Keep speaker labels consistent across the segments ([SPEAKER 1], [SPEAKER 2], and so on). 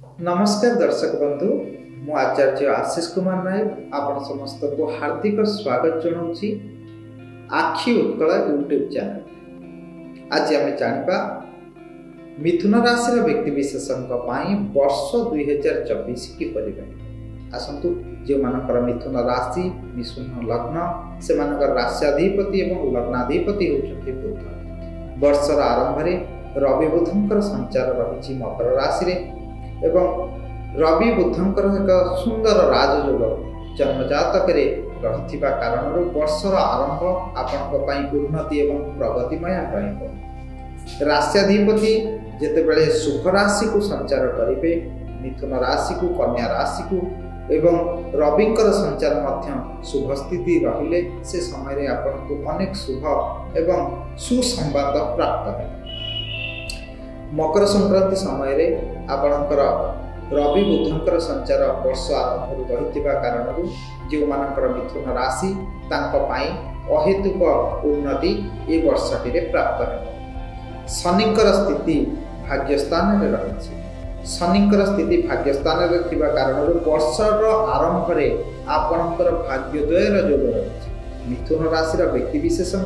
[SPEAKER 1] नमस्कार दर्शक बंधु मु आचार्य आशीष कुमार नायक आपण समस्त को हार्दिक स्वागत जनाऊँगी आखि उत्कल यूट्यूब चैनल। आज आम जाना मिथुन राशि व्यक्ति विशेषण वर्ष 2024 किपर आसतु जो मानकर मिथुन राशि मिथुन लग्न से राश्याधिपति और लग्नाधिपति होती बुध। वर्षर आरंभ में रवि बुधंकर संचार रही मकर राशि रे एवं रवि बुधंकर एक सुंदर राजयोग जन्मजातक रही कारण वर्षर आरंभ आपण उन्नति एवं प्रगतिमय रही। राश्याधिपति जितेबले शुभ राशि को संचार करेंगे मिथुन राशि को कन्या राशि को एवं रविंकर संचार मध्य शुभ स्थिति रहिले से समय आपन को अनेक शुभ एवं सुसंवाद प्राप्त है। मकर संक्रांति समय आपणकर रवि बुधंकर संचार वर्ष आरंभ रही कारण जो मानकर मिथुन राशि अहेतुक उन्नति ये वर्षटी प्राप्त है। शनिकर स्थिति भाग्यस्थान रही शनिकर स्थिति भाग्यस्थान कारण वर्षर आरंभ में आपणकर भाग्योदयर योग रही। मिथुन राशि व्यक्ति विशेषण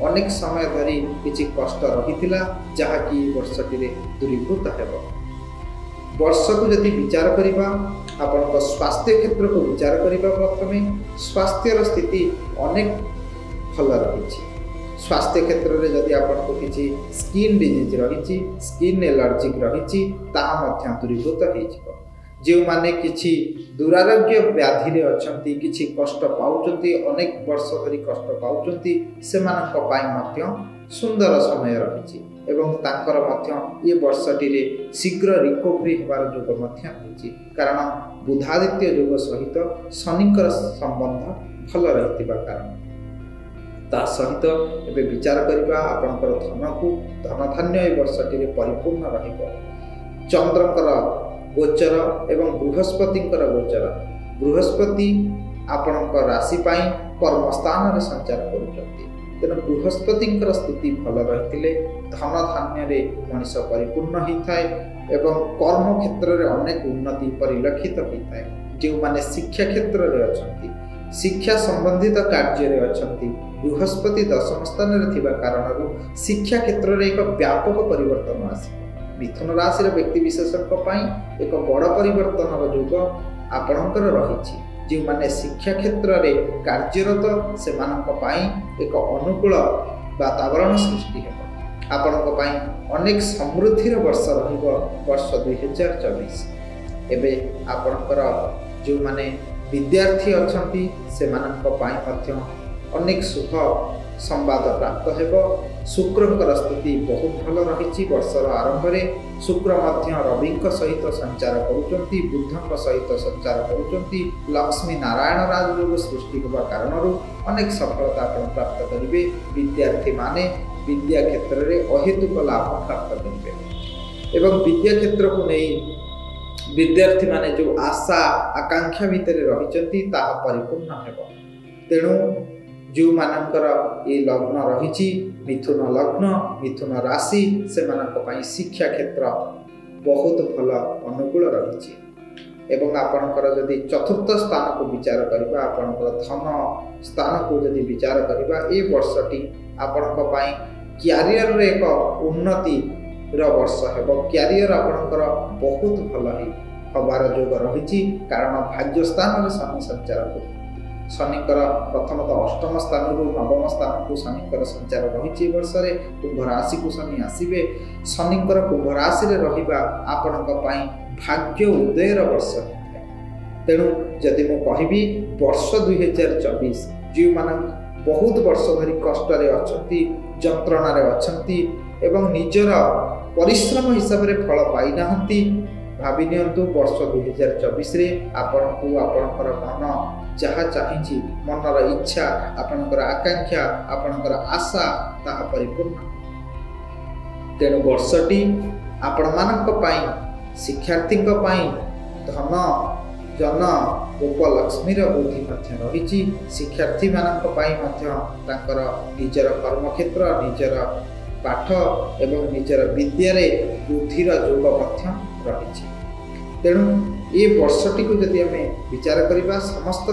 [SPEAKER 1] अनेक समय धरी किसी कष्ट रही जहाँकि वर्षटी दूरीभूत हो। वर्ष को जदि विचार करवा आपण स्वास्थ्य क्षेत्र को विचार करवा प्रथमे स्वास्थ्य स्थिति अनेक भल रही। स्वास्थ्य क्षेत्र में जदि आपको किसी स्किन डिजीज रही स्किन एलर्जिक रही दूरीभूत हो। जो माने किछि दुरारोग्य व्याधि अच्छा किछि कष्ट पाउचंती अनेक वर्ष धरी कष्ट पाउचंती सेमानक पाई मध्य सुंदर समय रही एवं तांकर मध्य ये वर्षटी शीघ्र रिकवरी होबार योग मध्य होछि कारण बुधादित्य योग सहित शनिकर संबंध भल रहितिबा कारण ता सहित एबे विचार करबा आपनकर धन को धन धान्य ये वर्षटी परिपूर्ण रहिबो। चंद्रकर गोचर एवं बृहस्पतिंकर गोचर बृहस्पति आपण राशि कर्मस्थान संचार करुँच तेणु बृहस्पतिंकर स्थिति भल रही धन धान्य मनीष परिपूर्ण होता है एवं कर्म क्षेत्र में अनेक उन्नति परिलक्षित होता है। जो माने शिक्षा क्षेत्र में अच्छा शिक्षा संबंधित कार्य अच्छा बृहस्पति दशम स्थान में कारण शिक्षा क्षेत्र में एक व्यापक परिवर्तन आसे। मिथुन राशि व्यक्ति विशेषण एक बड़ परिवर्तन योग आपणकर रही। जो माने शिक्षा क्षेत्र में कार्यरत से एक अनुकूल वातावरण सृष्टि हो। आपण अनेक समृद्धि वर्ष वर्ष 2024 एबे आपणकर जो माने विद्यार्थी अच्छा से अनेक शुभ संवाद प्राप्त हो। शुक्रंकर स्थिति बहुत भल रही। वर्षर आरंभ में शुक्र मध्य रवि सहित संचार करुँच बुध सहित संचार करुँच लक्ष्मी नारायण राजयोग सृष्टि होगा कारण अनेक सफलता आप प्राप्त करेंगे। विद्यार्थी माने विद्या क्षेत्र में अहेतुक लाभ प्राप्त करेंगे एवं विद्या क्षेत्र को नहीं विद्यार्थी माने जो आशा आकांक्षा भितर रही परिपूर्ण हो। तेणु जो मानकर ये लग्न रही मिथुन लग्न मिथुन राशि से शिक्षा क्षेत्र बहुत भल अनुकूल रही एवं आपणकर जदि चतुर्थ स्थान को विचार करबा आपणकर धन स्थान को जदि विचार करबा ए वर्षटी आपणक पई क्यारियर रे एक उन्नति वर्ष है। क्यारियर आपणकर बहुत भल हबार योग रही कारण भाग्य स्थान में शनि संचार कर शनिकर प्रथमतः अष्टम स्थान नवम स्थान को शनिकर संचार रही। वर्ष कुंभ राशि को शनि आसवे शनिकर कुंभ राशि रहा आपणक भाग्य उदयर वर्ष है। तेणु जदि मु कहि वर्ष 2024 जो मान बहुत वर्ष धरी कष्ट अच्छा जंत्रणा अच्छा एवं निजर परिश्रम हिसाब से फल पाई ना भावी नियंतु वर्ष 2024 आपण को आपणकर मन जहाँ चाहिए मनर इच्छा आपणकर आकांक्षा आपणकर आशा ताहा परिपूर्ण। तेणु वर्षटी आपण मानक पई शिक्षार्थी धन जन उपलक्ष्मीर बुद्धि रही। शिक्षार्थी मानक पई निजर कर्मक्षेत्र निजर पाठ एवं निजर विद्यारे बुद्धिर योग रही। तेणु ये वर्षटी को जदि आम विचार करवा समस्त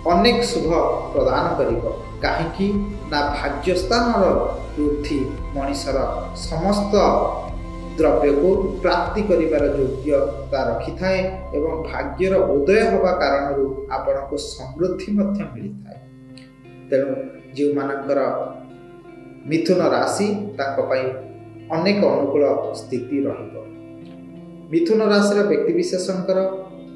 [SPEAKER 1] अनेक शुभ प्रदान करिब कहीं ना भाग्यस्थान वृद्धि मनीषर समस्त द्रव्य को प्राप्ति करिवार योग्यता रखि थाए एवं भाग्यर उदय होगा कारण आपण को समृद्धि मिली थाए। तेणु जो मानकर मिथुन राशि अनेक अनुकूल स्थिति रहिबो। मिथुन राशि व्यक्ति विशेषकर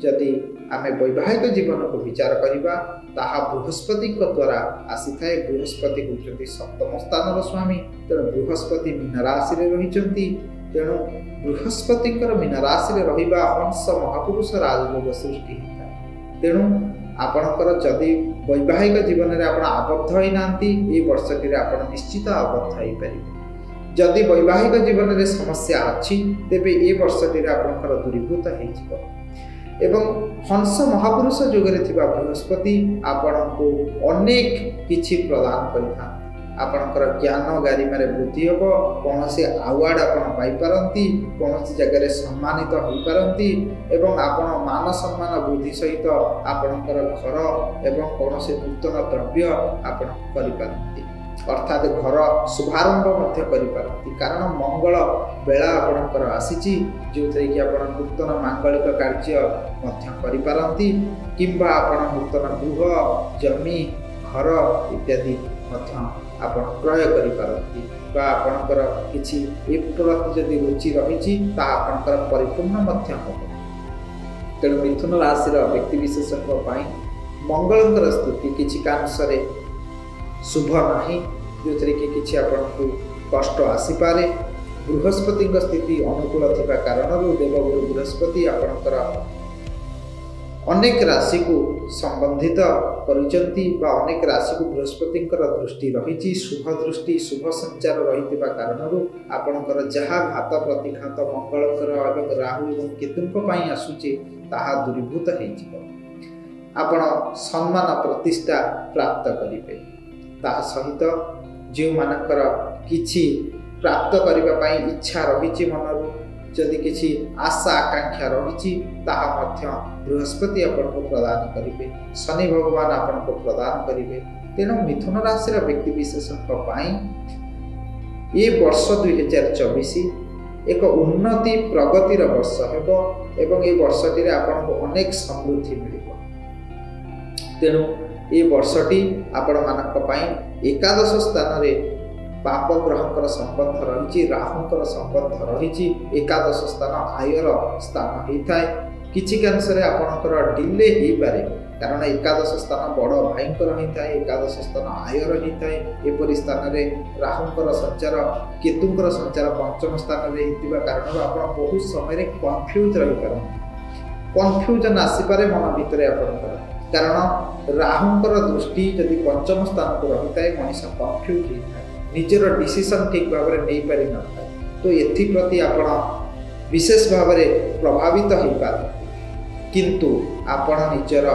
[SPEAKER 1] जदि आम वैवाहिक जीवन को विचार करवा ताहा बृहस्पति द्वारा आसी थाए। बृहस्पति होती सप्तम स्थान स्वामी, तेणु बृहस्पति मीन राशि रही। तेणु बृहस्पति मीन राशि रहा हंस महापुरुष राजयोग सृष्टि होता है। तेणु आपणकर जदि वैवाहिक जीवन में आप आबद्ध होना ये वर्षटी आप निश्चित आबद्ध हो पारे। जदि वैवाहिक जीवन में समस्या अच्छी तेबे ये वर्षटी आपणकर दूरीभूत हो एवं हंस महापुरुष जुगरे थिबा बृहस्पति आपण को अनेक किछि प्रदान करिथा। आपणकर ज्ञान गारिमारे वृद्धि हो, कौन से अवार्ड आपण पाई पारंती, कौन सी जगह सम्मानित हो पारंती एवं आपण मान सम्मान वृद्धि सहित आपणकर घर एवं कौन से नूतन द्रव्य आपण करि पारंती, अर्थात घर शुभारंभ मध्य करि पारंती। कारण मंगल बेला आपणकर आसीची जो थे कि आपण नूतन मांगलिक कार्य मध्य करि पारंती किंबा आपण नूतन गृह जमी घर इत्यादि मध्य आपण क्रय करि पारंती बा आपणकर किछि एक प्रति जदि रुचि रहिछि ता आपणकर परिपूर्ण मध्य होबो। तेणु मिथुन राशि व्यक्ति विशेषज्ञ पाई मंगलकर स्थिति किछि कांशरे शुभ नहीं, जो थे कि किछि आपको कष्ट आसीपारे। बृहस्पति स्थिति अनुकूल थिबा कारण देवगुरु बृहस्पति आपणकर अनेक राशि को संबंधित करिसंती बा अनेक राशि को बृहस्पति दृष्टि रही। शुभ दृष्टि शुभ संचार रही कारण आपणकर जहाँ घात प्रतिघात मंगलकर एवं राहु एवं केतुंक पई आसुचे ताहा दूरीभूत हो। आपण सम्मान प्रतिष्ठा प्राप्त करिवे। ता सहित जो मानकर किछि प्राप्त करबा पई इच्छा रही मनरू जदि किछि आशा आकांक्षा रही ताहा मध्य बृहस्पति आपको प्रदान करिवे, शनि भगवान आपको प्रदान करिवे। तेणु मिथुन राशि व्यक्ति विशेषज्ञ ये वर्ष 2024 एक उन्नति प्रगतिर वर्ष हेबो एवं ये वर्षटी आपको अनेक समृद्धि मिलिबो। तेणु ये वर्षटी आपण मानक पई एकादश स्थान रे पाप ग्रहकर संबंध रही, राहुंकर संबंध रही। एकादश स्थान आयर स्थान होता है। किछि कांशरे आपणकर डिले हो पारे कारण एकादश स्थान बड़ भाईंकर होता है, एकादश स्थान आयर होता है। एपरि स्थान रे राहुंकर संचार केतुंकर संचार पंचम स्थान रे होतिबा कारण आपण बहुत समय कन्फ्यूज रही पारंती। कन्फ्यूजन आसीपारे मन भितर आपणकर कारण राहुंकर दृष्टि जदि पंचम स्थान को रही है मनीष कन्फ्यूज होता है, निजर डिसीजन ठीक भाव में नहीं पारि न था। तो एप्रति आपण विशेष भाव में प्रभावित हो पारे किंतु आपण निजर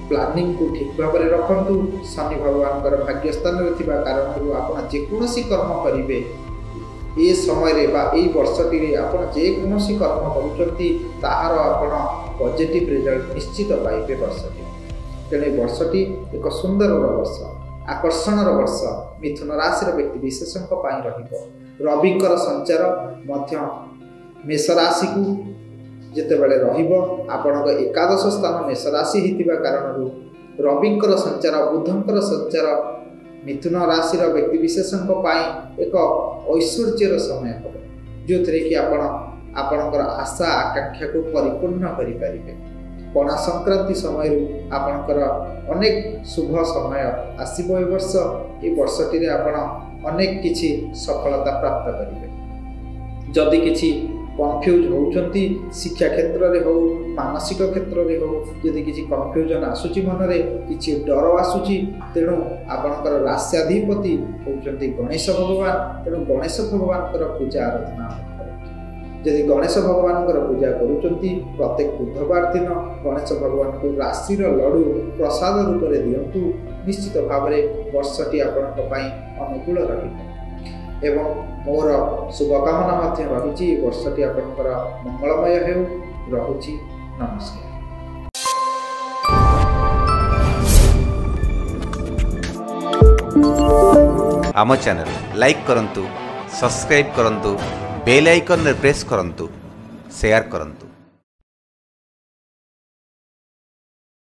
[SPEAKER 1] प्लानिंग को ठीक भाव में रखंतु। शनि भगवान भाग्य स्थान रे थिबा कारण आपण जेकोसी कर्म करिवे ए समय रे बा ए वर्षटी रे आपण जेकोसी कर्म करूचंती ताहार आपण पॉजिटिव रिजल्ट निश्चित पाइबे वर्षटी। तेणु वर्षटी एक सुंदर वर्ष आकर्षण वर्ष मिथुन राशि व्यक्ति विशेषज्ञ रही। रविंकर संचार मध्य मेष राशि को जितेबाला आपण एकादश स्थान मेष राशि होता कारण रविंकर संचार बुधंकर संचार मिथुन राशि व्यक्ति विशेषज्ञ एक ऐश्वर्यर समय हम जो थे कि आपणकर आशा आकांक्षा को परिपूर्ण करें। पणा संक्रांति समय आपणकर अनेक शुभ समय आसब। ए वर्ष ये वर्षटी आपण अनेक किछि सफलता प्राप्त करेंगे। जदि किछि कन्फ्यूज होउचंती शिक्षा क्षेत्र में हो मानसिक क्षेत्र में हो जदि किछि कन्फ्यूजन आसुची मनरे किछि डर आसुची तेणु आपणकर राष्ट्राधिपति होउचंती गणेश भगवान। तेणु गणेश भगवान पूजा आराधना जदि गणेश भगवान पूजा करुचंती प्रत्येक बुधवार दिन गणेश भगवान को राशि लडू प्रसाद रूप में दिंतु। निश्चित भाव में वर्षटी आपण अनुकूल रही। एवं मोर शुभकामना मध्य रही वर्षटी आपंकर मंगलमय हेउ रहुछि। नमस्कार।
[SPEAKER 2] आम चैनल लाइक करंतु, सब्सक्राइब करंतु, बेल आइकन रे प्रेस करंतु, शेयर करंतु।